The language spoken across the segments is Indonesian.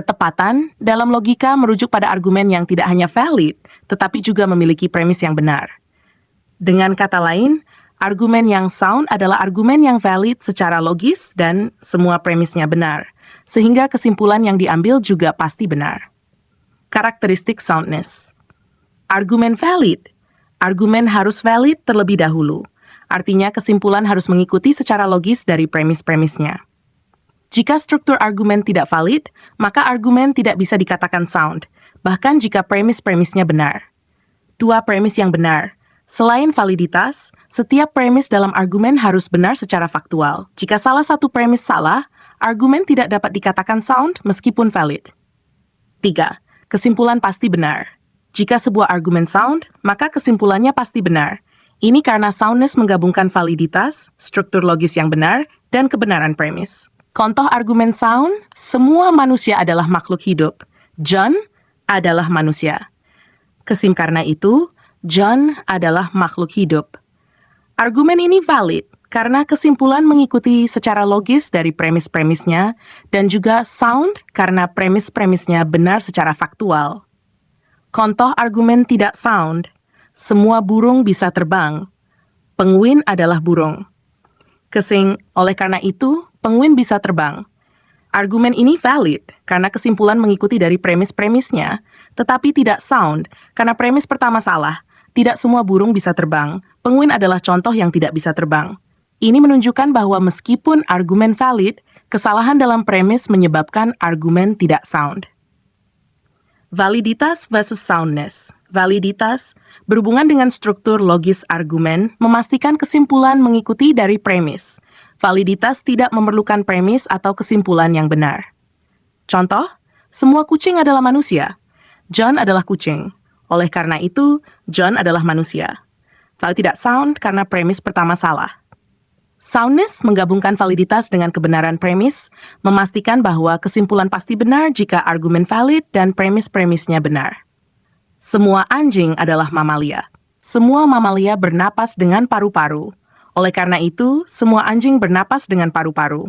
Ketepatan dalam logika merujuk pada argumen yang tidak hanya valid, tetapi juga memiliki premis yang benar. Dengan kata lain, argumen yang sound adalah argumen yang valid secara logis dan semua premisnya benar, sehingga kesimpulan yang diambil juga pasti benar. Karakteristik soundness. Argumen valid. Argumen harus valid terlebih dahulu. Artinya kesimpulan harus mengikuti secara logis dari premis-premisnya. Jika struktur argumen tidak valid, maka argumen tidak bisa dikatakan sound, bahkan jika premis-premisnya benar. Dua premis yang benar. Selain validitas, setiap premis dalam argumen harus benar secara faktual. Jika salah satu premis salah, argumen tidak dapat dikatakan sound meskipun valid. 3. Kesimpulan pasti benar. Jika sebuah argumen sound, maka kesimpulannya pasti benar. Ini karena soundness menggabungkan validitas, struktur logis yang benar, dan kebenaran premis. Contoh argumen sound, semua manusia adalah makhluk hidup. John adalah manusia. Karena itu, John adalah makhluk hidup. Argumen ini valid karena kesimpulan mengikuti secara logis dari premis-premisnya dan juga sound karena premis-premisnya benar secara faktual. Contoh argumen tidak sound, semua burung bisa terbang. Penguin adalah burung. Oleh karena itu, penguin bisa terbang. Argumen ini valid karena kesimpulan mengikuti dari premis-premisnya, tetapi tidak sound karena premis pertama salah. Tidak semua burung bisa terbang. Penguin adalah contoh yang tidak bisa terbang. Ini menunjukkan bahwa meskipun argumen valid, kesalahan dalam premis menyebabkan argumen tidak sound. Validitas versus soundness. Validitas berhubungan dengan struktur logis argumen, memastikan kesimpulan mengikuti dari premis. Validitas tidak memerlukan premis atau kesimpulan yang benar. Contoh, semua kucing adalah manusia. John adalah kucing. Oleh karena itu, John adalah manusia. Kalau tidak sound karena premis pertama salah. Soundness menggabungkan validitas dengan kebenaran premis, memastikan bahwa kesimpulan pasti benar jika argumen valid dan premis-premisnya benar. Semua anjing adalah mamalia. Semua mamalia bernapas dengan paru-paru. Oleh karena itu, semua anjing bernapas dengan paru-paru.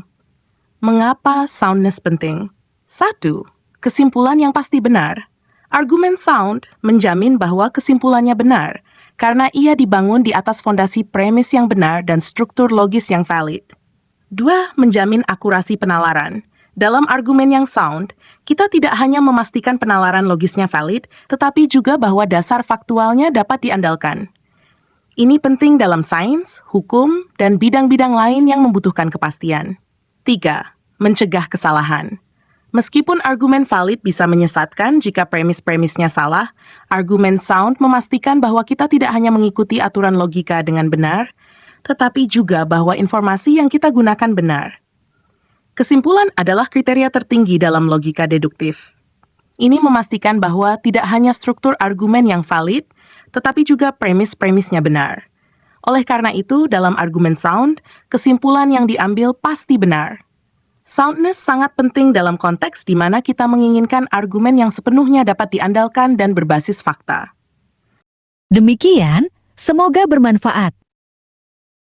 Mengapa soundness penting? 1. Kesimpulan yang pasti benar. Argumen sound menjamin bahwa kesimpulannya benar, karena ia dibangun di atas fondasi premis yang benar dan struktur logis yang valid. 2. Menjamin akurasi penalaran. Dalam argumen yang sound, kita tidak hanya memastikan penalaran logisnya valid, tetapi juga bahwa dasar faktualnya dapat diandalkan. Ini penting dalam sains, hukum, dan bidang-bidang lain yang membutuhkan kepastian. 3. Mencegah kesalahan. Meskipun argumen valid bisa menyesatkan jika premis-premisnya salah, argumen sound memastikan bahwa kita tidak hanya mengikuti aturan logika dengan benar, tetapi juga bahwa informasi yang kita gunakan benar. Kesimpulan adalah kriteria tertinggi dalam logika deduktif. Ini memastikan bahwa tidak hanya struktur argumen yang valid, tetapi juga premis-premisnya benar. Oleh karena itu, dalam argumen sound, kesimpulan yang diambil pasti benar. Soundness sangat penting dalam konteks di mana kita menginginkan argumen yang sepenuhnya dapat diandalkan dan berbasis fakta. Demikian, semoga bermanfaat.